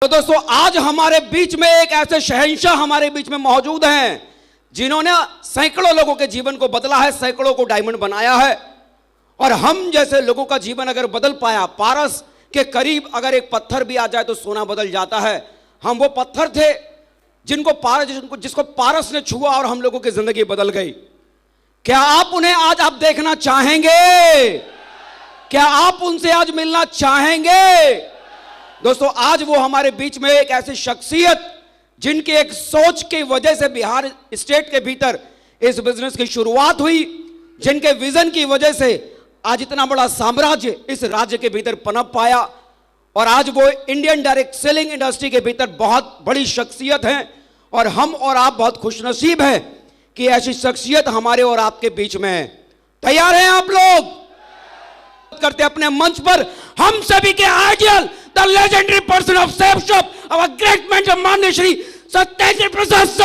तो दोस्तों आज हमारे बीच में एक ऐसे शहंशाह हमारे बीच में मौजूद हैं जिन्होंने सैकड़ों लोगों के जीवन को बदला है, सैकड़ों को डायमंड बनाया है। और हम जैसे लोगों का जीवन अगर बदल पाया, पारस के करीब अगर एक पत्थर भी आ जाए तो सोना बदल जाता है। हम वो पत्थर थे जिसको पारस ने छुआ और हम लोगों की जिंदगी बदल गई। क्या आप उन्हें आज आप देखना चाहेंगे? क्या आप उनसे आज मिलना चाहेंगे? दोस्तों आज वो हमारे बीच में एक ऐसी शख्सियत जिनकी एक सोच की वजह से बिहार स्टेट के भीतर इस बिजनेस की शुरुआत हुई, जिनके विजन की वजह से आज इतना बड़ा साम्राज्य इस राज्य के भीतर पनप पाया और आज वो इंडियन डायरेक्ट सेलिंग इंडस्ट्री के भीतर बहुत बड़ी शख्सियत हैं। और हम और आप बहुत खुशनसीब हैं कि ऐसी शख्सियत हमारे और आपके बीच में है। तैयार हैं आप लोग? करते अपने मंच पर हम सभी के ideal the legendary person of safe shop our great mentor माननीय Shri Satyendra Prasad sir.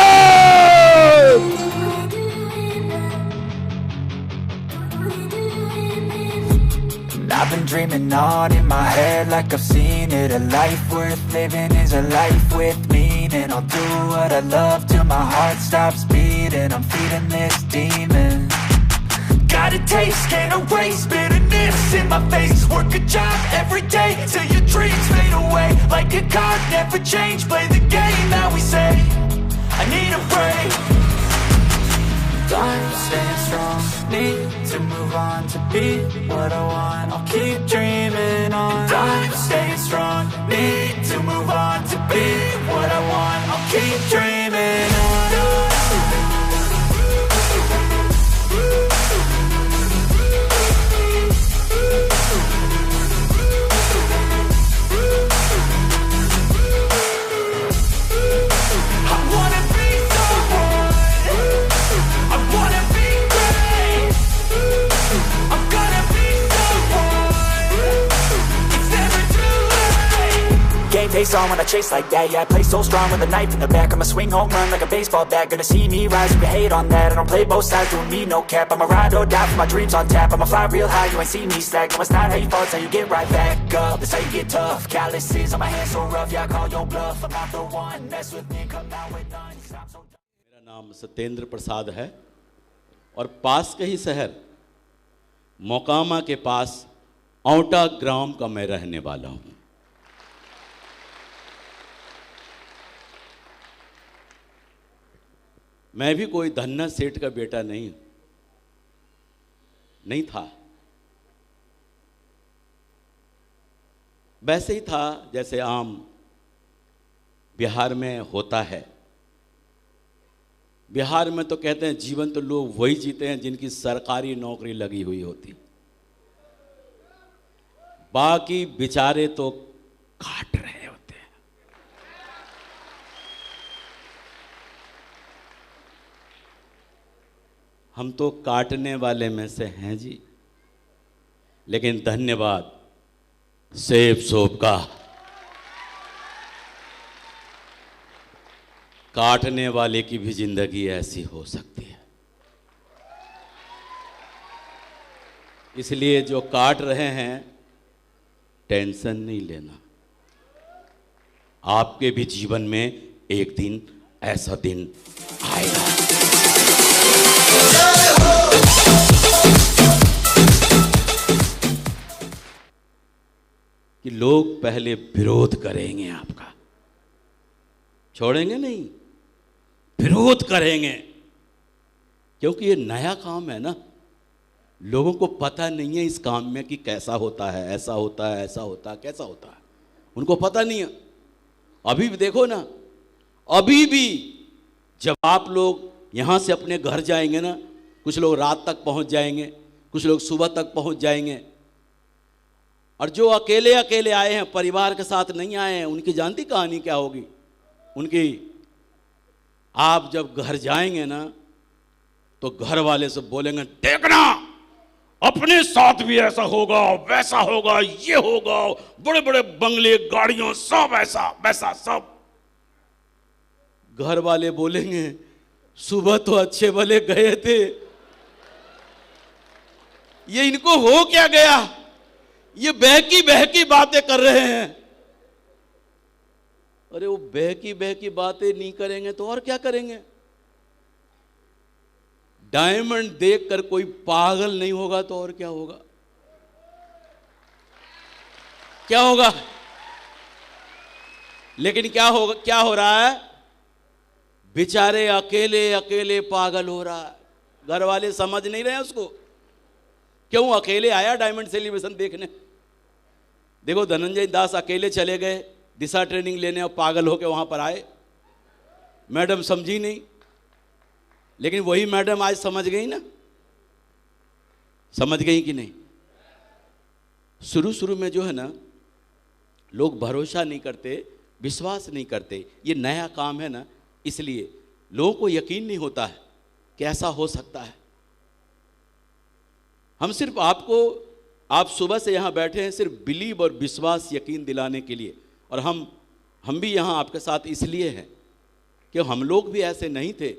I've been dreaming on in my head like I've seen it. A life worth living is a life with meaning. I'll do what I love till my heart stops beating. I'm feeding this demon. Got a taste, can't erase bitterness in my face. Work a job every day till your dreams fade away. Like a card, never change, play the game that we say. I need a break. I'm staying strong, need to move on to be what I want. I'll keep dreaming on. I'm staying strong, need to move on to be what I want. I'll keep dreaming on. Face on when I chase like that. Yeah, I play so strong with a knife in the back. I'ma swing home run like a baseball bat. Gonna see me rise, you can hate on that. I don't play both sides, doing me no cap. I'ma ride or die for my dreams on tap. I'ma fly real high, you ain't see me slack. No, it's not how you fall, it's how you get right back up. That's how you get tough. Calluses on my hands so rough, yeah, I call your bluff. I'm not the one, mess with me, come out with none. Stop so dumb. मेरा नाम सत्येंद्र प्रसाद है और पास के ही शहर मोकामा के पास औंटा ग्राम का मैं रहने वाला हूँ। मैं भी कोई धन्ना सेठ का बेटा नहीं था। वैसे ही था जैसे आम बिहार में होता है। बिहार में तो कहते हैं जीवन तो लोग वही जीते हैं जिनकी सरकारी नौकरी लगी हुई होती, बाकी बेचारे तो काट रहे होते हैं। हम तो काटने वाले में से हैं जी, लेकिन धन्यवाद सेफ शॉप का। काटने वाले की भी जिंदगी ऐसी हो सकती है। इसलिए जो काट रहे हैं टेंशन नहीं लेना, आपके भी जीवन में एक दिन ऐसा दिन आएगा। कि लोग पहले विरोध करेंगे, आपका छोड़ेंगे नहीं, विरोध करेंगे, क्योंकि ये नया काम है ना। लोगों को पता नहीं है इस काम में कि कैसा होता है, ऐसा होता है, ऐसा होता है, कैसा होता है, उनको पता नहीं है। अभी भी देखो ना, अभी भी जब आप लोग यहाँ से अपने घर जाएंगे ना, कुछ लोग रात तक पहुँच जाएंगे, कुछ लोग सुबह तक पहुँच जाएंगे, और जो अकेले अकेले आए हैं, परिवार के साथ नहीं आए हैं, उनकी जानती कहानी क्या होगी उनकी। आप जब घर जाएंगे ना तो घर वाले सब बोलेंगे, देखना अपने साथ भी ऐसा होगा, वैसा होगा, ये होगा, बड़े बड़े बंगले, गाड़ियों, सब ऐसा वैसा सब। घर वाले बोलेंगे, सुबह तो अच्छे भले गए थे, ये इनको हो क्या गया, ये बहकी बहकी बातें कर रहे हैं। अरे वो बह की बातें नहीं करेंगे तो और क्या करेंगे? डायमंड देखकर कोई पागल नहीं होगा तो और क्या होगा? क्या होगा? लेकिन क्या होगा, क्या हो रहा है? बेचारे अकेले अकेले पागल हो रहा है। घर वाले समझ नहीं रहे उसको। क्यों अकेले आया डायमंड सेलिब्रेशन देखने? देखो धनंजय दास अकेले चले गए दिशा ट्रेनिंग लेने और पागल होके वहां पर आए। मैडम समझी नहीं, लेकिन वही मैडम आज समझ गई ना। समझ गई कि नहीं? शुरू शुरू में जो है ना, लोग भरोसा नहीं करते, विश्वास नहीं करते। ये नया काम है ना, इसलिए लोगों को यकीन नहीं होता है कि ऐसा हो सकता है। हम सिर्फ आपको, आप सुबह से यहाँ बैठे हैं सिर्फ बिलीव और विश्वास यकीन दिलाने के लिए। और हम भी यहाँ आपके साथ इसलिए हैं कि हम लोग भी ऐसे नहीं थे,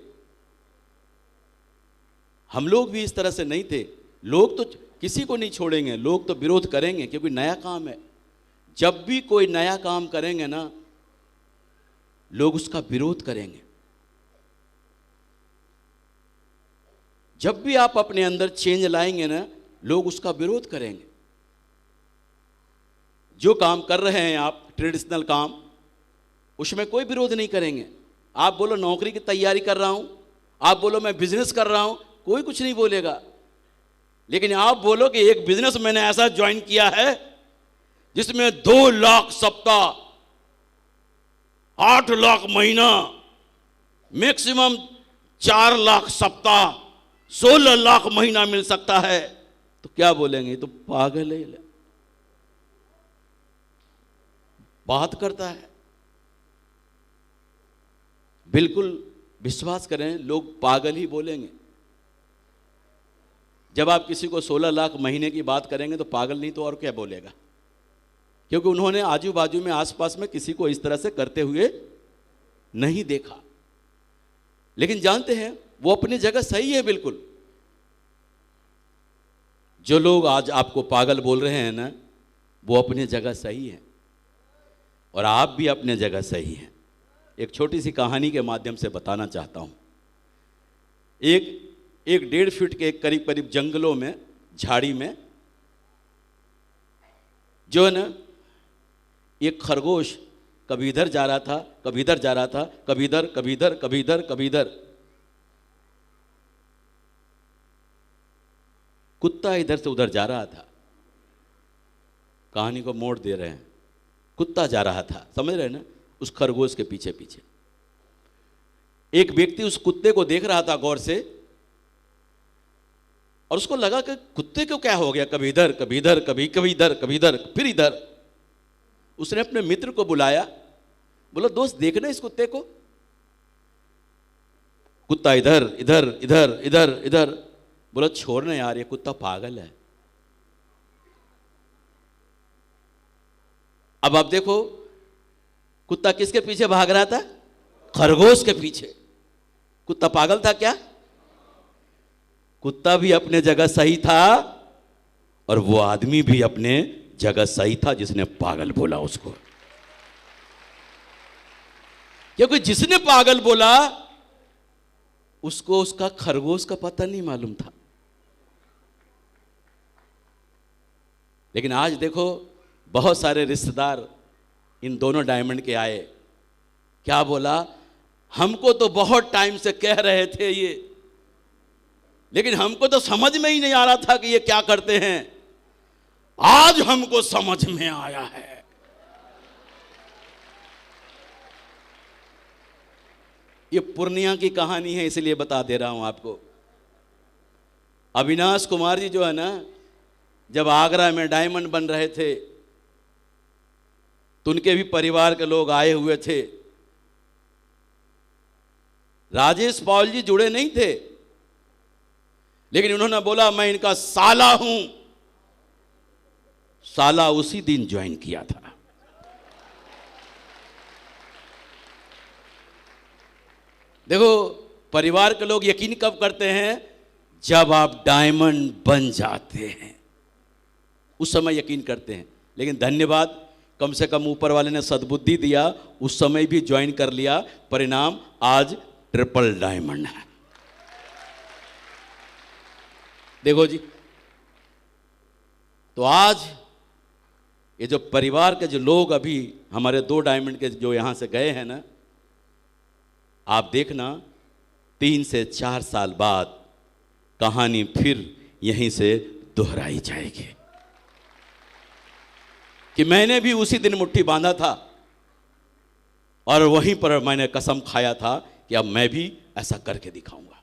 हम लोग भी इस तरह से नहीं थे। लोग तो किसी को नहीं छोड़ेंगे, लोग तो विरोध करेंगे क्योंकि नया काम है। जब भी कोई नया काम करेंगे ना, लोग उसका विरोध करेंगे। जब भी आप अपने अंदर चेंज लाएंगे ना, लोग उसका विरोध करेंगे। जो काम कर रहे हैं आप, ट्रेडिशनल काम, उसमें कोई विरोध नहीं करेंगे। आप बोलो नौकरी की तैयारी कर रहा हूं, आप बोलो मैं बिजनेस कर रहा हूं, कोई कुछ नहीं बोलेगा। लेकिन आप बोलो कि एक बिजनेस मैंने ऐसा ज्वाइन किया है जिसमें 2 लाख सप्ताह, 8 लाख महीना, मैक्सिमम 4 लाख सप्ताह, 16 लाख महीना मिल सकता है, तो क्या बोलेंगे? तो पागल है, बात करता है। बिल्कुल विश्वास करें, लोग पागल ही बोलेंगे। जब आप किसी को 16 लाख महीने की बात करेंगे तो पागल नहीं तो और क्या बोलेगा? क्योंकि उन्होंने आजू बाजू में, आसपास में किसी को इस तरह से करते हुए नहीं देखा। लेकिन जानते हैं वो अपनी जगह सही है। बिल्कुल जो लोग आज आपको पागल बोल रहे हैं ना, वो अपनी जगह सही है और आप भी अपने जगह सही हैं। एक छोटी सी कहानी के माध्यम से बताना चाहता हूं। एक 1.5 फीट के करीब करीब जंगलों में, झाड़ी में जो है ना, एक खरगोश कभी इधर जा रहा था, कभी इधर जा रहा था, कभी इधर, कभी इधर, कभी इधर, कभी इधर। कुत्ता इधर से उधर जा रहा था। कहानी को मोड़ दे रहे हैं। कुत्ता जा रहा था, समझ रहे हैं ना, उस खरगोश के पीछे पीछे। एक व्यक्ति उस कुत्ते को देख रहा था गौर से, और उसको लगा कि कुत्ते को क्या हो गया, कभी इधर, कभी इधर, कभी इधर, कभी इधर, फिर इधर। उसने अपने मित्र को बुलाया, बोला दोस्त देखना इस कुत्ते को। कुत्ता इधर इधर इधर इधर इधर। बोला छोड़ ना यार, ये कुत्ता पागल है। अब आप देखो कुत्ता किसके पीछे भाग रहा था? खरगोश के पीछे। कुत्ता पागल था क्या? कुत्ता भी अपने जगह सही था और वो आदमी भी अपने जगह सही था जिसने पागल बोला उसको। क्योंकि जिसने पागल बोला उसको उसका खरगोश का पता नहीं मालूम था। लेकिन आज देखो बहुत सारे रिश्तेदार इन दोनों डायमंड के आए। क्या बोला? हमको तो बहुत टाइम से कह रहे थे ये, लेकिन हमको तो समझ में ही नहीं आ रहा था कि ये क्या करते हैं। आज हमको समझ में आया है। ये पूर्णिया की कहानी है, इसलिए बता दे रहा हूं आपको। अविनाश कुमार जी जो है ना, जब आगरा में डायमंड बन रहे थे तो उनके भी परिवार के लोग आए हुए थे। राजेश पॉल जी जुड़े नहीं थे, लेकिन उन्होंने बोला मैं इनका साला हूं। साला उसी दिन ज्वाइन किया था। देखो परिवार के लोग यकीन कब करते हैं? जब आप डायमंड बन जाते हैं, उस समय यकीन करते हैं। लेकिन धन्यवाद, कम से कम ऊपर वाले ने सद्बुद्धि दिया, उस समय भी ज्वाइन कर लिया, परिणाम आज ट्रिपल डायमंड है। देखो जी, तो आज ये जो परिवार के जो लोग अभी हमारे 2 डायमंड के जो यहां से गए हैं ना, आप देखना 3 से 4 साल बाद कहानी फिर यहीं से दोहराई जाएगी कि मैंने भी उसी दिन मुट्ठी बांधा था और वहीं पर मैंने कसम खाया था कि अब मैं भी ऐसा करके दिखाऊंगा।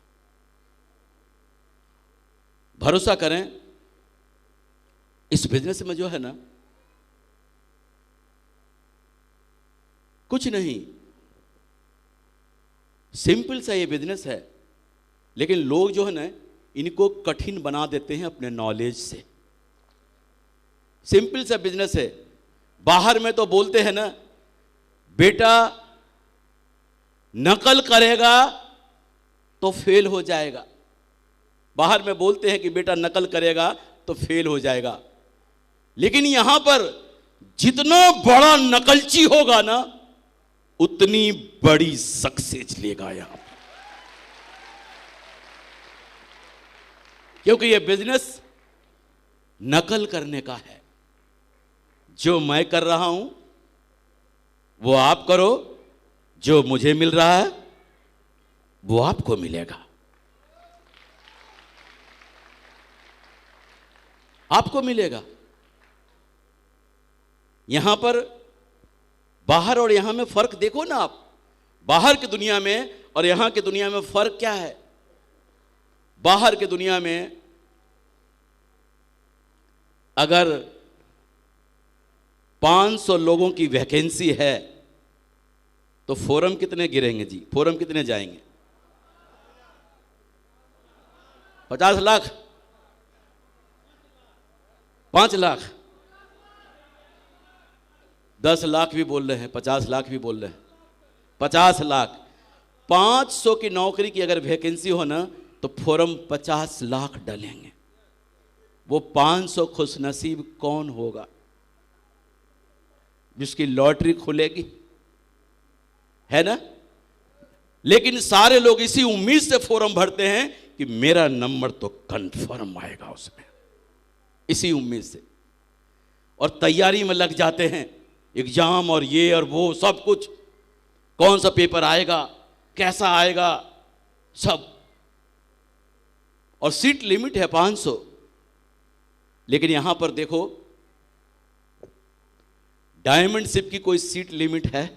भरोसा करें, इस बिजनेस में जो है ना, कुछ नहीं, सिंपल सा ये बिजनेस है, लेकिन लोग जो है ना इनको कठिन बना देते हैं अपने नॉलेज से। सिंपल सा बिजनेस है। बाहर में तो बोलते हैं ना, बेटा नकल करेगा तो फेल हो जाएगा। बाहर में बोलते हैं कि बेटा नकल करेगा तो फेल हो जाएगा, लेकिन यहां पर जितना बड़ा नकलची होगा ना, उतनी बड़ी सक्सेस लेगा यहां पर। क्योंकि यह बिजनेस नकल करने का है। जो मैं कर रहा हूं वो आप करो, जो मुझे मिल रहा है वो आपको मिलेगा, आपको मिलेगा। यहां पर बाहर और यहां में फर्क देखो ना आप। बाहर की दुनिया में और यहां की दुनिया में फर्क क्या है? बाहर की दुनिया में अगर 500 लोगों की वैकेंसी है तो फोरम कितने गिरेंगे जी? फोरम कितने जाएंगे? 50 लाख, 5 लाख, 10 लाख भी बोल रहे हैं, 50 लाख भी बोल रहे हैं। 50 लाख, 500 की नौकरी की अगर वैकेंसी हो ना तो फोरम 50 लाख डालेंगे। वो 500 खुशनसीब कौन होगा जिसकी लॉटरी खुलेगी, है ना? लेकिन सारे लोग इसी उम्मीद से फोरम भरते हैं कि मेरा नंबर तो कंफर्म आएगा उसमें, इसी उम्मीद से, और तैयारी में लग जाते हैं। एग्जाम और ये और वो सब कुछ, कौन सा पेपर आएगा, कैसा आएगा, सब। और सीट लिमिट है 500। लेकिन यहां पर देखो, डायमंडशिप की कोई सीट लिमिट है?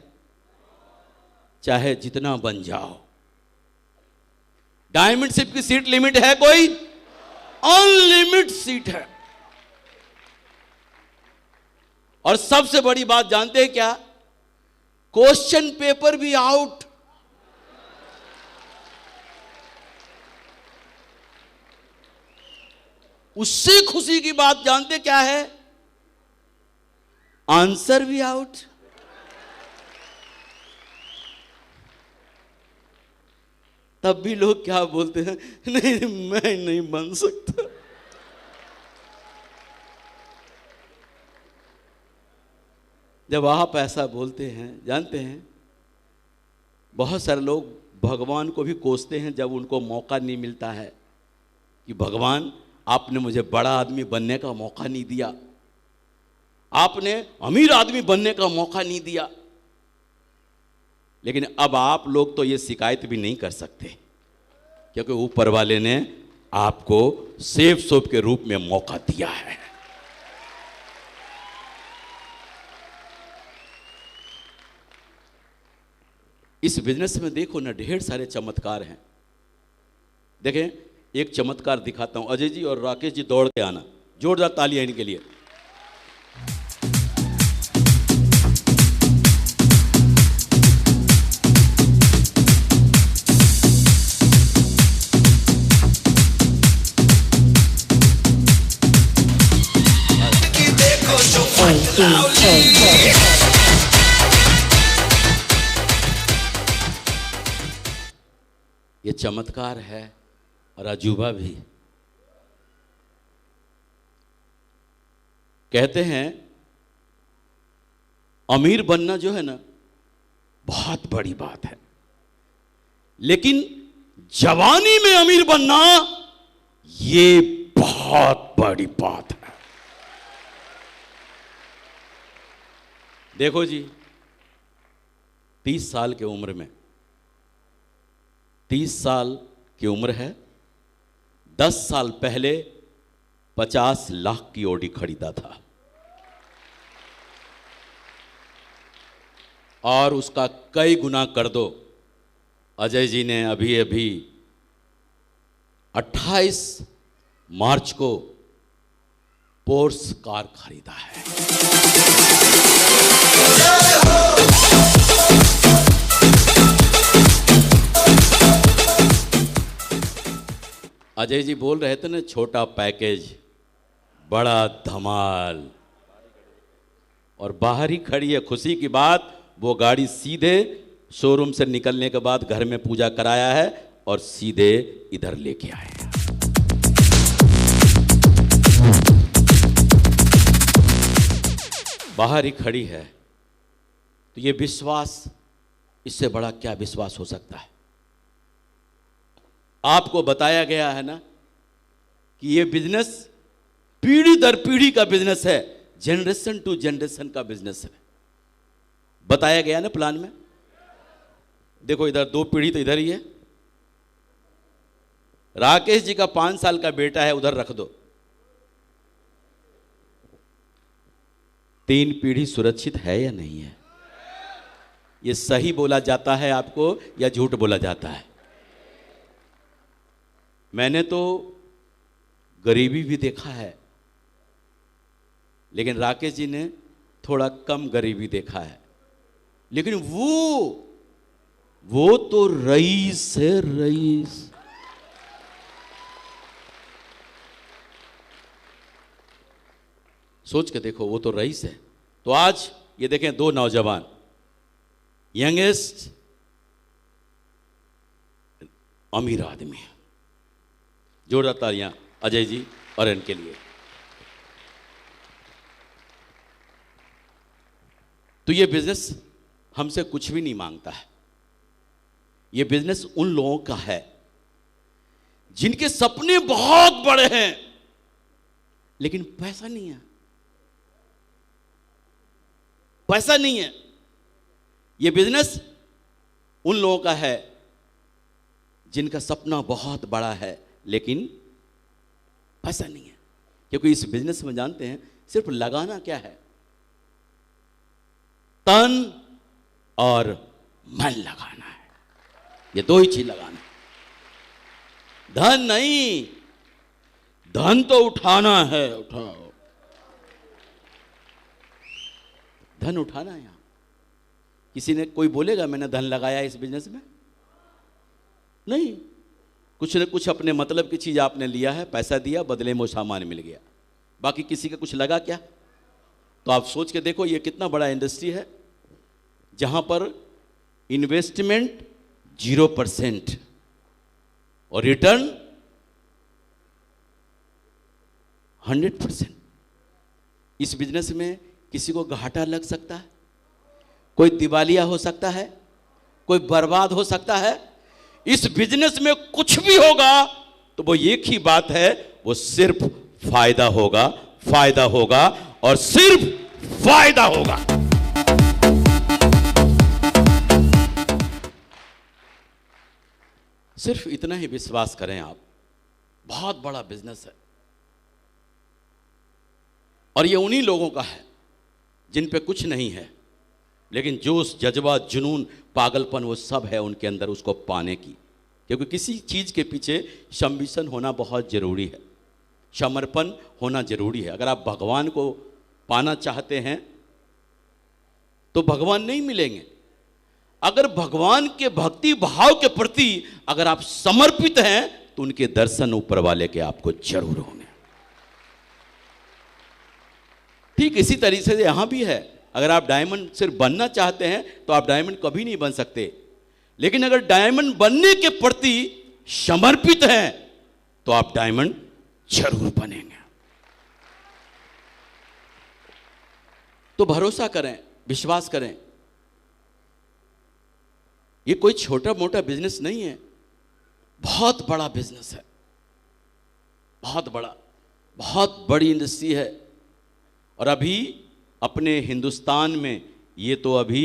चाहे जितना बन जाओ, डायमंडशिप की सीट लिमिट है कोई? अनलिमिटेड सीट है। और सबसे बड़ी बात जानते हैं क्या? क्वेश्चन पेपर भी आउट। उससे खुशी की बात जानते क्या है? आंसर भी आउट। तब भी लोग क्या बोलते हैं? नहीं, मैं नहीं बन सकता। जब आप ऐसा बोलते हैं, जानते हैं बहुत सारे लोग भगवान को भी कोसते हैं जब उनको मौका नहीं मिलता है कि भगवान आपने मुझे बड़ा आदमी बनने का मौका नहीं दिया, आपने अमीर आदमी बनने का मौका नहीं दिया। लेकिन अब आप लोग तो ये शिकायत भी नहीं कर सकते क्योंकि ऊपर वाले ने आपको सेफ सोप के रूप में मौका दिया है। इस बिजनेस में देखो ना, ढेर सारे चमत्कार हैं। देखें, एक चमत्कार दिखाता हूं। अजय जी और राकेश जी दौड़ के आना, जोरदार तालियां इनके लिए। ये चमत्कार है और अजूबा भी। कहते हैं अमीर बनना जो है ना बहुत बड़ी बात है, लेकिन जवानी में अमीर बनना ये बहुत बड़ी बात है। देखो जी, 30 साल की उम्र में, 30 साल की उम्र है, 10 साल पहले 50 लाख की ऑडी खरीदा था और उसका कई गुना कर दो। अजय जी ने अभी अभी 28 मार्च को पोर्स कार खरीदा है। अजय जी बोल रहे थे ना, छोटा पैकेज बड़ा धमाल, और बाहर ही खड़ी है। खुशी की बात, वो गाड़ी सीधे शोरूम से निकलने के बाद घर में पूजा कराया है और सीधे इधर लेके आए हैं। बाहर ही खड़ी है, तो ये विश्वास, इससे बड़ा क्या विश्वास हो सकता है। आपको बताया गया है ना कि ये बिजनेस पीढ़ी दर पीढ़ी का बिजनेस है, जनरेशन टू जनरेशन का बिजनेस है। बताया गया ना प्लान में। देखो इधर 2 पीढ़ी तो इधर ही है। राकेश जी का 5 साल का बेटा है, उधर रख दो। 3 पीढ़ी सुरक्षित है या नहीं है? ये सही बोला जाता है आपको या झूठ बोला जाता है? मैंने तो गरीबी भी देखा है, लेकिन राकेश जी ने थोड़ा कम गरीबी देखा है। लेकिन वो तो रईस है, रईस। सोच के देखो, वो तो रईस है। तो आज ये देखें, 2 नौजवान, यंगेस्ट अमीर आदमी है। जोरदार तालियां अजय जी और इनके लिए। तो ये बिजनेस हमसे कुछ भी नहीं मांगता है। ये बिजनेस उन लोगों का है जिनके सपने बहुत बड़े हैं, लेकिन पैसा नहीं है। पैसा नहीं है। ये बिजनेस उन लोगों का है जिनका सपना बहुत बड़ा है, लेकिन पैसा नहीं है। क्योंकि इस बिजनेस में जानते हैं, सिर्फ लगाना क्या है, तन और मन लगाना है। ये 2 ही चीज लगाना है। धन नहीं, धन तो उठाना है। उठाओ, धन उठाना है। यहां किसी ने, कोई बोलेगा मैंने धन लगाया इस बिजनेस में? नहीं। कुछ न कुछ अपने मतलब की चीज आपने लिया है, पैसा दिया, बदले में वो सामान मिल गया। बाकी किसी का कुछ लगा क्या? तो आप सोच के देखो, ये कितना बड़ा इंडस्ट्री है जहां पर इन्वेस्टमेंट 0% और रिटर्न 100%। इस बिजनेस में किसी को घाटा लग सकता है, कोई दिवालिया हो सकता है, कोई बर्बाद हो सकता है। इस बिजनेस में कुछ भी होगा तो वो एक ही बात है, वो सिर्फ फायदा होगा, फायदा होगा और सिर्फ फायदा होगा। सिर्फ इतना ही विश्वास करें आप, बहुत बड़ा बिजनेस है। और ये उन्हीं लोगों का है जिन पे कुछ नहीं है, लेकिन जोश, जज्बा, जुनून, पागलपन वो सब है उनके अंदर उसको पाने की। क्योंकि किसी चीज़ के पीछे संबिशन होना बहुत ज़रूरी है, समर्पण होना ज़रूरी है। अगर आप भगवान को पाना चाहते हैं तो भगवान नहीं मिलेंगे। अगर भगवान के भक्ति भाव के प्रति अगर आप समर्पित हैं तो उनके दर्शन ऊपर वाले के आपको जरूर होंगे। ठीक इसी तरीके से यहां भी है। अगर आप डायमंड सिर्फ बनना चाहते हैं तो आप डायमंड कभी नहीं बन सकते, लेकिन अगर डायमंड बनने के प्रति समर्पित हैं तो आप डायमंड जरूर बनेंगे। तो भरोसा करें, विश्वास करें, ये कोई छोटा मोटा बिजनेस नहीं है, बहुत बड़ा बिजनेस है, बहुत बड़ा, बहुत बड़ी इंडस्ट्री है। और अभी अपने हिंदुस्तान में ये तो अभी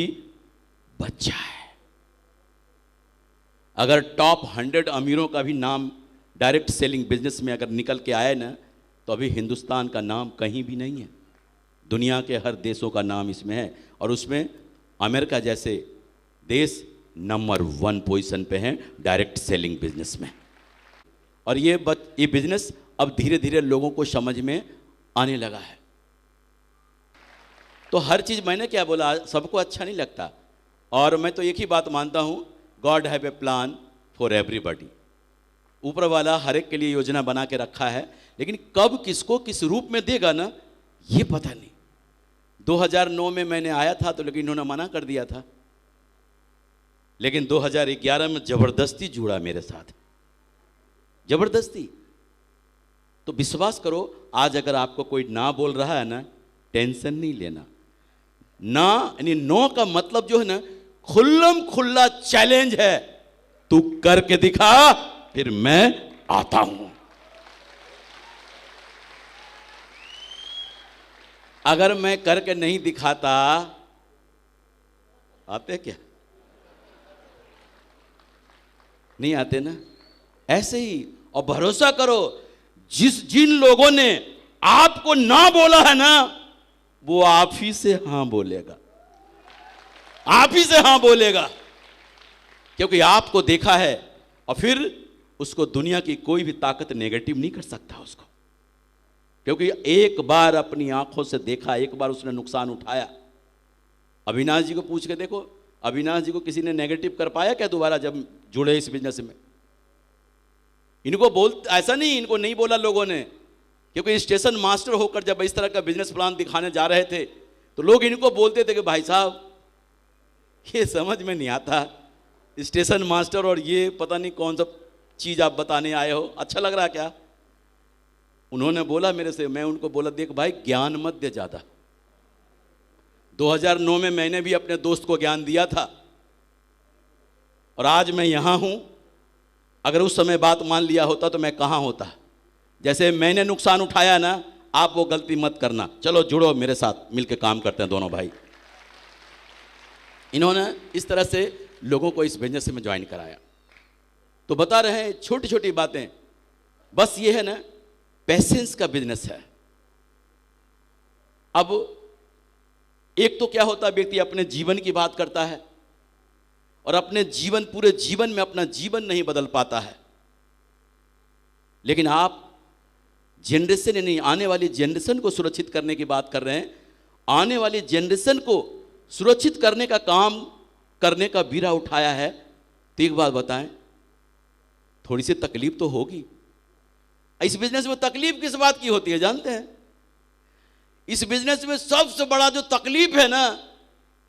बच्चा है। अगर टॉप 100 अमीरों का भी नाम डायरेक्ट सेलिंग बिजनेस में अगर निकल के आए ना, तो अभी हिंदुस्तान का नाम कहीं भी नहीं है। दुनिया के हर देशों का नाम इसमें है, और उसमें अमेरिका जैसे देश नंबर 1 पोजीशन पे हैं डायरेक्ट सेलिंग बिजनेस में। और ये बिजनेस अब धीरे धीरे लोगों को समझ में आने लगा है। तो हर चीज़, मैंने क्या बोला, सबको अच्छा नहीं लगता, और मैं तो एक ही बात मानता हूँ, God have a plan for everybody. ऊपर वाला हर एक के लिए योजना बना के रखा है, लेकिन कब किसको किस रूप में देगा ना, ये पता नहीं। 2009 में मैंने आया था तो लेकिन इन्होंने मना कर दिया था, लेकिन 2011 में जबरदस्ती जुड़ा मेरे साथ, जबरदस्ती। तो विश्वास करो, आज अगर आपको कोई ना बोल रहा है ना, टेंशन नहीं लेना। ना यानी नो का मतलब जो है ना, खुल्लम खुल्ला चैलेंज है, तू करके दिखा, फिर मैं आता हूं। अगर मैं करके नहीं दिखाता, आते क्या? नहीं आते ना। ऐसे ही, और भरोसा करो, जिन लोगों ने आपको ना बोला है ना, वो आप ही से हां बोलेगा, आप ही से हां बोलेगा, क्योंकि आपको देखा है, और फिर उसको दुनिया की कोई भी ताकत नेगेटिव नहीं कर सकता उसको, क्योंकि एक बार अपनी आंखों से देखा, एक बार उसने नुकसान उठाया। अविनाश जी को पूछ के देखो, अविनाश जी को किसी ने नेगेटिव कर पाया क्या दोबारा जब जुड़े इस बिजनेस में? इनको ऐसा नहीं, इनको नहीं बोला लोगों ने, क्योंकि स्टेशन मास्टर होकर जब इस तरह का बिजनेस प्लान दिखाने जा रहे थे, तो लोग इनको बोलते थे कि भाई साहब ये समझ में नहीं आता, स्टेशन मास्टर और ये पता नहीं कौन सा चीज़ आप बताने आए हो, अच्छा लग रहा क्या? उन्होंने बोला मेरे से, मैं उनको बोला, देख भाई ज्ञान मत दे ज़्यादा। 2009 में मैंने भी अपने दोस्त को ज्ञान दिया था, और आज मैं यहाँ हूँ। अगर उस समय बात मान लिया होता तो मैं कहाँ होता। जैसे मैंने नुकसान उठाया ना, आप वो गलती मत करना। चलो जुड़ो मेरे साथ, मिलकर काम करते हैं दोनों भाई। इन्होंने इस तरह से लोगों को इस बिजनेस में ज्वाइन कराया। तो बता रहे हैं छोटी छोटी बातें, बस ये है ना, पेशेंस का बिजनेस है। अब एक तो क्या होता है, व्यक्ति अपने जीवन की बात करता है, और अपने जीवन, पूरे जीवन में अपना जीवन नहीं बदल पाता है। लेकिन आप जनरेशन, यानी आने वाली जनरेशन को सुरक्षित करने की बात कर रहे हैं। आने वाली जनरेशन को सुरक्षित करने का काम करने का बीड़ा उठाया है। तो एक बात बताएं, थोड़ी सी तकलीफ तो होगी। इस बिजनेस में तकलीफ किस बात की होती है जानते हैं? इस बिजनेस में सबसे बड़ा जो तकलीफ है ना,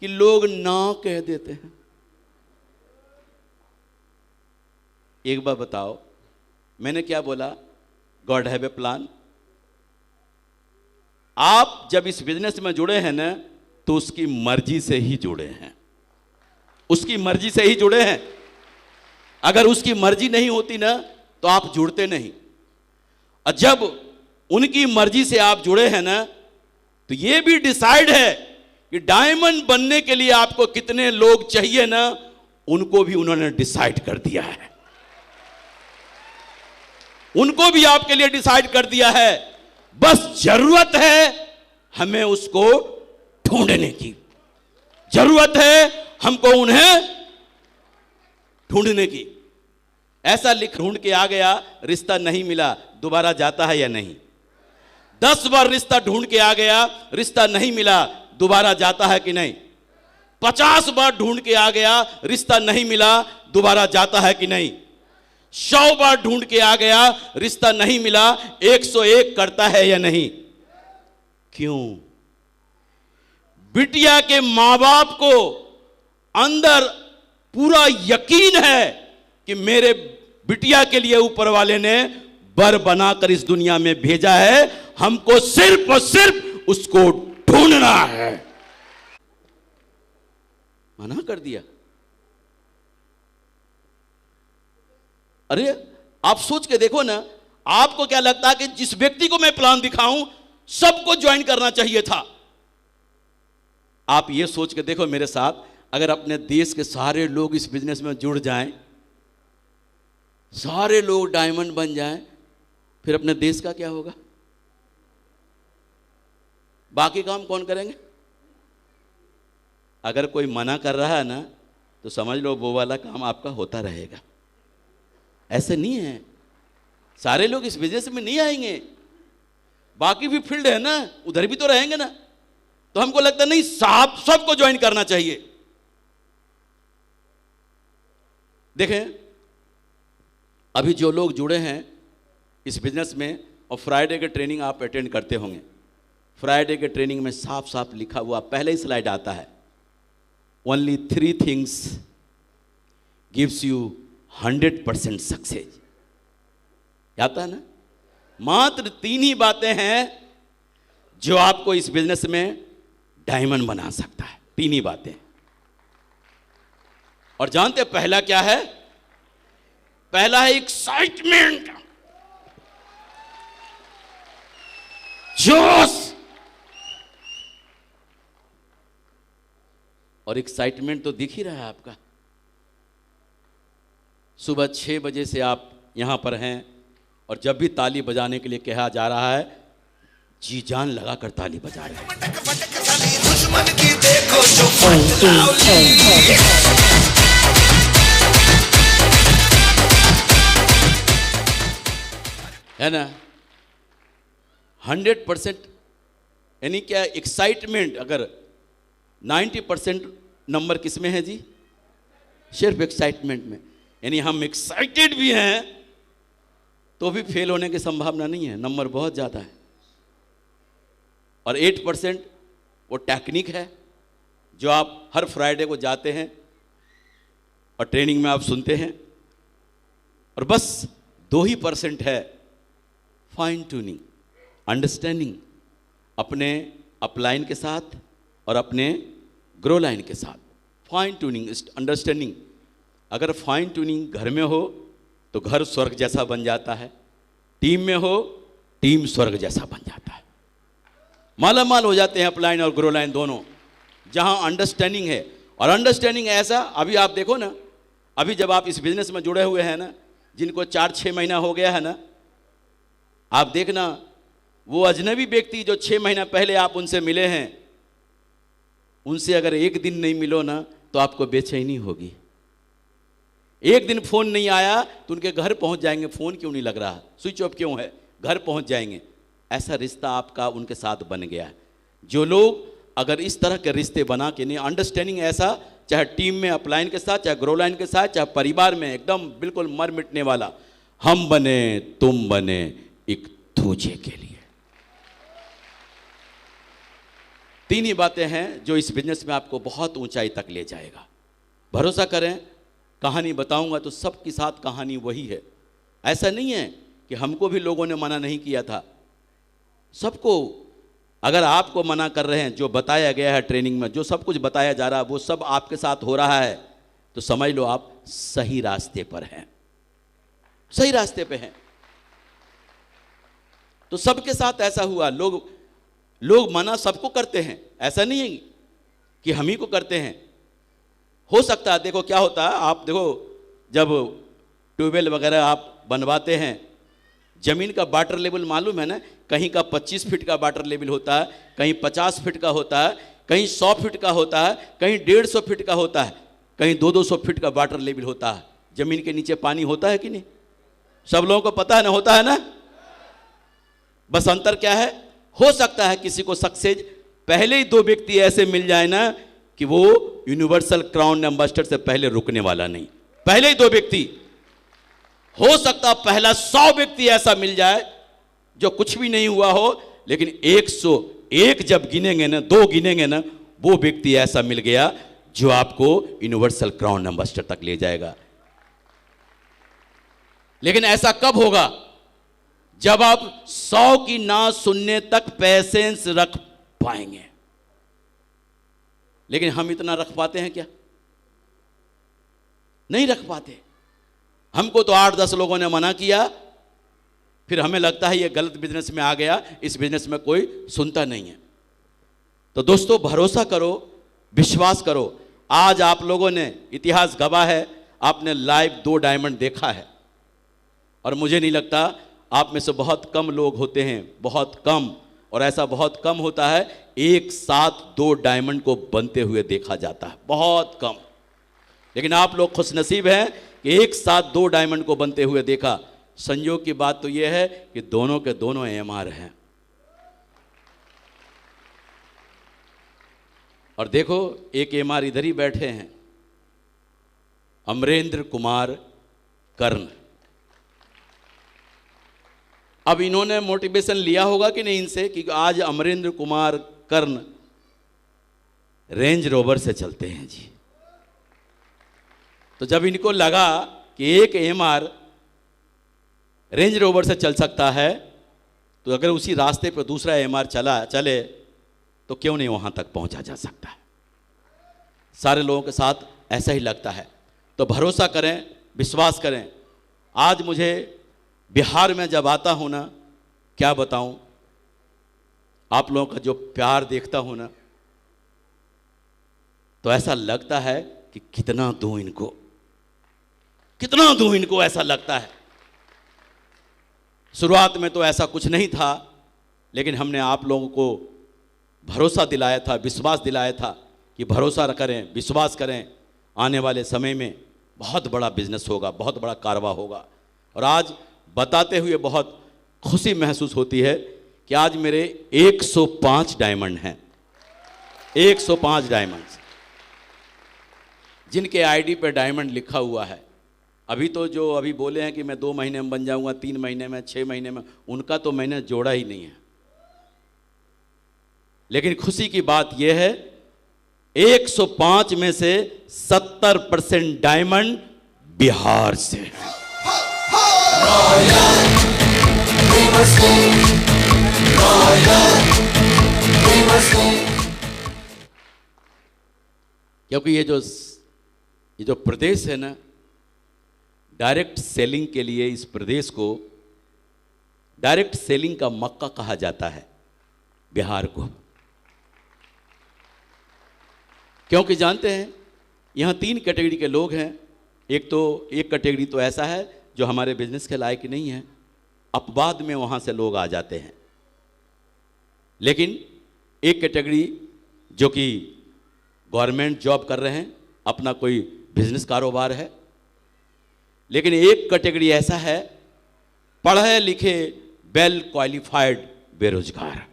कि लोग ना कह देते हैं। एक बार बताओ, मैंने क्या बोला? God have a plan. आप जब इस बिजनेस में जुड़े हैं ना, तो उसकी मर्जी से ही जुड़े हैं, उसकी मर्जी से ही जुड़े हैं। अगर उसकी मर्जी नहीं होती ना, तो आप जुड़ते नहीं। और जब उनकी मर्जी से आप जुड़े हैं ना, तो ये भी डिसाइड है कि डायमंड बनने के लिए आपको कितने लोग चाहिए ना, उनको भी उन्होंने डिसाइड कर दिया है। उनको भी आपके लिए डिसाइड कर दिया है। बस जरूरत है हमें उसको ढूंढने की, जरूरत है हमको उन्हें ढूंढने की। ऐसा लिख, ढूंढ के आ गया, रिश्ता नहीं मिला, दोबारा जाता है या नहीं? 10 बार रिश्ता ढूंढ के आ गया, रिश्ता नहीं मिला, दोबारा जाता है कि नहीं? 50 बार ढूंढ के आ गया, रिश्ता नहीं मिला, दोबारा जाता है कि नहीं? 100 बार ढूंढ के आ गया, रिश्ता नहीं मिला, 101 करता है या नहीं? क्यों? बिटिया के मां बाप को अंदर पूरा यकीन है कि मेरे बिटिया के लिए ऊपर वाले ने बर बनाकर इस दुनिया में भेजा है, हमको सिर्फ और सिर्फ उसको ढूंढना है। मना कर दिया। अरे आप सोच के देखो ना, आपको क्या लगता है कि जिस व्यक्ति को मैं प्लान दिखाऊं सबको ज्वाइन करना चाहिए था? आप ये सोच के देखो मेरे साथ, अगर अपने देश के सारे लोग इस बिजनेस में जुड़ जाएं, सारे लोग डायमंड बन जाएं, फिर अपने देश का क्या होगा? बाकी काम कौन करेंगे? अगर कोई मना कर रहा है ना, तो समझ लो वो वाला काम आपका होता रहेगा। ऐसे नहीं है, सारे लोग इस बिजनेस में नहीं आएंगे, बाकी भी फील्ड है ना, उधर भी तो रहेंगे ना। तो हमको लगता नहीं, साहब सबको ज्वाइन करना चाहिए। देखें, अभी जो लोग जुड़े हैं इस बिजनेस में, और फ्राइडे के ट्रेनिंग आप अटेंड करते होंगे, फ्राइडे के ट्रेनिंग में साफ साफ लिखा हुआ पहले ही स्लाइड आता है, only 3 things gives you 100% success. आता है ना? मात्र 3 ही बातें हैं जो आपको इस बिजनेस में डायमंड बना सकता है। 3 ही बातें। और जानते पहला क्या है? पहला है एक्साइटमेंट, जोश। और एक्साइटमेंट तो दिख ही रहा है आपका। सुबह 6 बजे से आप यहां पर हैं, और जब भी ताली बजाने के लिए कहा जा रहा है, जी जान लगाकर ताली बजा रहे हैं। है ना? 100% यानी क्या? एक्साइटमेंट। अगर 90% नंबर किस में है जी? सिर्फ एक्साइटमेंट में। यानी हम एक्साइटेड भी हैं तो भी फेल होने की संभावना नहीं है, नंबर बहुत ज़्यादा है। और 8% वो टेक्निक है जो आप हर फ्राइडे को जाते हैं और ट्रेनिंग में आप सुनते हैं। और बस 2% है फाइन ट्यूनिंग, अंडरस्टैंडिंग, अपने अपलाइन के साथ और अपने ग्रो लाइन के साथ। Fine tuning, understanding. अगर फाइन ट्यूनिंग घर में हो तो घर स्वर्ग जैसा बन जाता है, टीम में हो टीम स्वर्ग जैसा बन जाता है। मालामाल हो जाते हैं अपलाइन और ग्रो लाइन दोनों, जहां अंडरस्टैंडिंग है। और अंडरस्टैंडिंग ऐसा, अभी आप देखो ना, अभी जब आप इस बिजनेस में जुड़े हुए हैं ना, जिनको 4-6 महीना हो गया है ना, आप देखना वो अजनबी व्यक्ति जो 6 महीना पहले आप उनसे मिले हैं, उनसे अगर एक दिन नहीं मिलो ना तो आपको बेचैनी होगी। एक दिन फोन नहीं आया तो उनके घर पहुंच जाएंगे, फोन क्यों नहीं लग रहा, स्विच ऑफ क्यों है, घर पहुंच जाएंगे। ऐसा रिश्ता आपका उनके साथ बन गया है। जो लोग अगर इस तरह के रिश्ते बना के नहीं, अंडरस्टैंडिंग ऐसा, चाहे टीम में अपलाइन के साथ, चाहे ग्रो लाइन के साथ, चाहे परिवार में, एकदम बिल्कुल मर मिटने वाला, हम बने तुम बने एक दूजे के लिए। 3 ही बातें हैं जो इस बिजनेस में आपको बहुत ऊंचाई तक ले जाएगा। भरोसा करें, कहानी बताऊंगा तो सबके साथ कहानी वही है। ऐसा नहीं है कि हमको भी लोगों ने मना नहीं किया था, सबको। अगर आपको मना कर रहे हैं, जो बताया गया है ट्रेनिंग में, जो सब कुछ बताया जा रहा है, वो सब आपके साथ हो रहा है, तो समझ लो आप सही रास्ते पर हैं, सही रास्ते पे हैं। तो सबके साथ ऐसा हुआ। लोग मना सबको करते हैं, ऐसा नहीं है कि हम ही को करते हैं। हो सकता है, देखो क्या होता है, आप देखो जब ट्यूबवेल वगैरह आप बनवाते हैं, जमीन का वाटर लेवल मालूम है ना, कहीं का 25 फीट का वाटर लेवल होता है, कहीं 50 फीट का होता है, कहीं 100 फीट का होता है, कहीं 150 फीट का होता है, कहीं 200 फीट का वाटर लेवल होता है। जमीन के नीचे पानी होता है कि नहीं? सब लोगों को पता है ना, होता है ना। बस अंतर क्या है, हो सकता है किसी को सक्सेस पहले ही 2 व्यक्ति ऐसे मिल जाए ना कि वो यूनिवर्सल क्राउन एम्बेसडर से पहले रुकने वाला नहीं, पहले ही 2 व्यक्ति। हो सकता पहला 100 व्यक्ति ऐसा मिल जाए जो कुछ भी नहीं हुआ हो, लेकिन 101 जब गिनेंगे ना, 2 गिनेंगे ना, वो व्यक्ति ऐसा मिल गया जो आपको यूनिवर्सल क्राउन एम्बेसडर तक ले जाएगा। लेकिन ऐसा कब होगा? जब आप 100 की ना सुनने तक पेशेंस रख पाएंगे। लेकिन हम इतना रख पाते हैं क्या? नहीं रख पाते। हमको तो 8-10 लोगों ने मना किया, फिर हमें लगता है ये गलत बिजनेस में आ गया, इस बिजनेस में कोई सुनता नहीं है। तो दोस्तों, भरोसा करो, विश्वास करो। आज आप लोगों ने, इतिहास गवाह है, आपने लाइव 2 डायमंड देखा है, और मुझे नहीं लगता आप में से बहुत कम लोग होते हैं, बहुत कम, और ऐसा बहुत कम होता है एक साथ 2 डायमंड को बनते हुए देखा जाता है, बहुत कम। लेकिन आप लोग खुशनसीब हैं कि एक साथ 2 डायमंड को बनते हुए देखा। संयोग की बात तो यह है कि दोनों के दोनों एमआर हैं। और देखो, एक एमआर इधर ही बैठे हैं, अमरेंद्र कुमार कर्ण। अब इन्होंने मोटिवेशन लिया होगा कि नहीं इनसे, कि आज अमरेंद्र कुमार कर्ण रेंज रोवर से चलते हैं जी। तो जब इनको लगा कि एक एमआर रेंज रोवर से चल सकता है, तो अगर उसी रास्ते पर दूसरा एमआर चले तो क्यों नहीं वहां तक पहुंचा जा सकता है। सारे लोगों के साथ ऐसा ही लगता है। तो भरोसा करें, विश्वास करें। आज मुझे बिहार में जब आता हूं ना, क्या बताऊं, आप लोगों का जो प्यार देखता हूं ना, तो ऐसा लगता है कि कितना दूं इनको, कितना दूं इनको, ऐसा लगता है। शुरुआत में तो ऐसा कुछ नहीं था, लेकिन हमने आप लोगों को भरोसा दिलाया था, विश्वास दिलाया था कि भरोसा करें, विश्वास करें, आने वाले समय में बहुत बड़ा बिजनेस होगा, बहुत बड़ा कारोबार होगा। और आज बताते हुए बहुत खुशी महसूस होती है कि आज मेरे 105 डायमंड हैं, 105 डायमंड्स, जिनके आईडी पे डायमंड लिखा हुआ है। अभी तो जो अभी बोले हैं कि मैं 2 महीने में बन जाऊंगा, 3 महीने में, 6 महीने में, उनका तो मैंने जोड़ा ही नहीं है। लेकिन खुशी की बात यह है, 105 में से 70% डायमंड बिहार से है। क्योंकि ये जो प्रदेश है ना, डायरेक्ट सेलिंग के लिए इस प्रदेश को डायरेक्ट सेलिंग का मक्का कहा जाता है, बिहार को। क्योंकि जानते हैं, यहाँ 3 कैटेगरी के लोग हैं। एक कैटेगरी तो ऐसा है जो हमारे बिजनेस के लायक नहीं है, अपवाद में वहाँ से लोग आ जाते हैं। लेकिन एक कैटेगरी जो कि गवर्नमेंट जॉब कर रहे हैं, अपना कोई बिजनेस कारोबार है। लेकिन एक कैटेगरी ऐसा है, पढ़े लिखे वेल क्वालिफाइड बेरोजगार।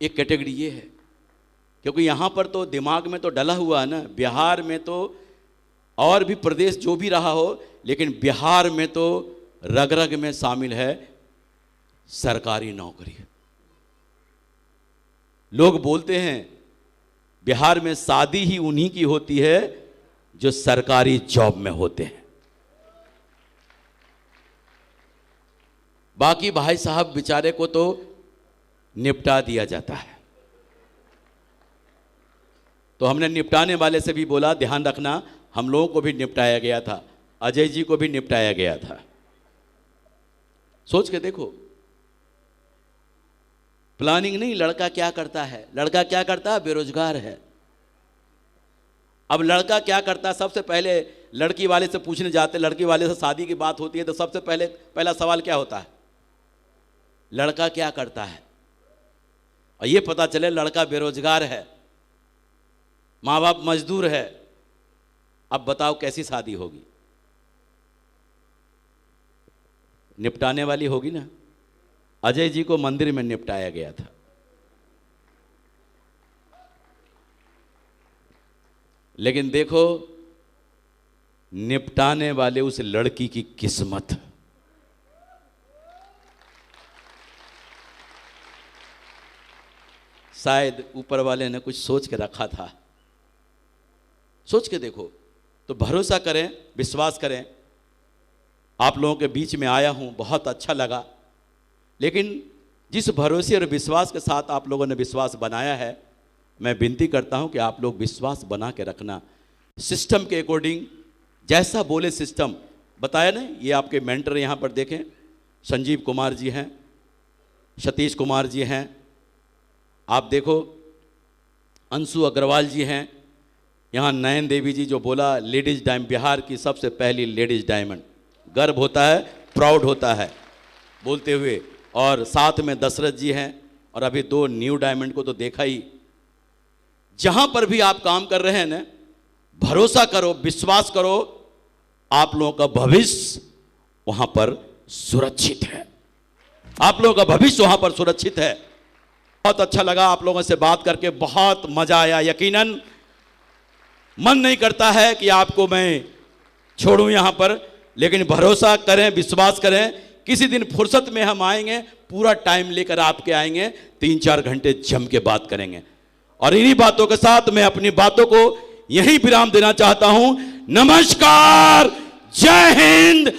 एक कैटेगरी ये है, क्योंकि यहाँ पर तो दिमाग में तो डला हुआ है ना, बिहार में तो, और भी प्रदेश जो भी रहा हो, लेकिन बिहार में तो रग रग में शामिल है सरकारी नौकरी। लोग बोलते हैं बिहार में शादी ही उन्हीं की होती है जो सरकारी जॉब में होते हैं। बाकी भाई साहब बेचारे को तो निपटा दिया जाता है। तो हमने निपटाने वाले से भी बोला, ध्यान रखना, हम लोगों को भी निपटाया गया था, अजय जी को भी निपटाया गया था। सोच के देखो, प्लानिंग नहीं, लड़का क्या करता है, लड़का क्या करता है, बेरोजगार है। अब लड़का क्या करता है, सबसे पहले लड़की वाले से पूछने जाते, लड़की वाले से शादी की बात होती है तो सबसे पहला सवाल क्या होता है, लड़का क्या करता है। और ये पता चले लड़का बेरोजगार है, माँ बाप मजदूर है, अब बताओ कैसी शादी होगी। निपटाने वाली होगी ना। अजय जी को मंदिर में निपटाया गया था। लेकिन देखो, निपटाने वाले उस लड़की की किस्मत। शायद ऊपर वाले ने कुछ सोच के रखा था। सोच के देखो। तो भरोसा करें, विश्वास करें। आप लोगों के बीच में आया हूं, बहुत अच्छा लगा। लेकिन जिस भरोसे और विश्वास के साथ आप लोगों ने विश्वास बनाया है, मैं विनती करता हूं कि आप लोग विश्वास बना के रखना, सिस्टम के अकॉर्डिंग जैसा बोले सिस्टम बताया ना। ये आपके मेंटर यहाँ पर देखें, संजीव कुमार जी हैं, सतीश कुमार जी हैं, आप देखो अंशु अग्रवाल जी हैं, यहाँ नयन देवी जी जो बोला लेडीज डायमंड, बिहार की सबसे पहली लेडीज डायमंड, गर्व होता है, प्राउड होता है बोलते हुए। और साथ में दशरथ जी हैं, और अभी 2 न्यू डायमंड को तो देखा ही। जहां पर भी आप काम कर रहे हैं ना, भरोसा करो, विश्वास करो, आप लोगों का भविष्य वहां पर सुरक्षित है, आप लोगों का भविष्य वहां पर सुरक्षित है। बहुत अच्छा लगा आप लोगों से बात करके, बहुत मजा आया। यकीनन मन नहीं करता है कि आपको मैं छोड़ूं यहां पर, लेकिन भरोसा करें, विश्वास करें, किसी दिन फुर्सत में हम आएंगे, पूरा टाइम लेकर आपके आएंगे, 3-4 घंटे जम के बात करेंगे। और इन्हीं बातों के साथ मैं अपनी बातों को यहीं विराम देना चाहता हूं। नमस्कार, जय हिंद,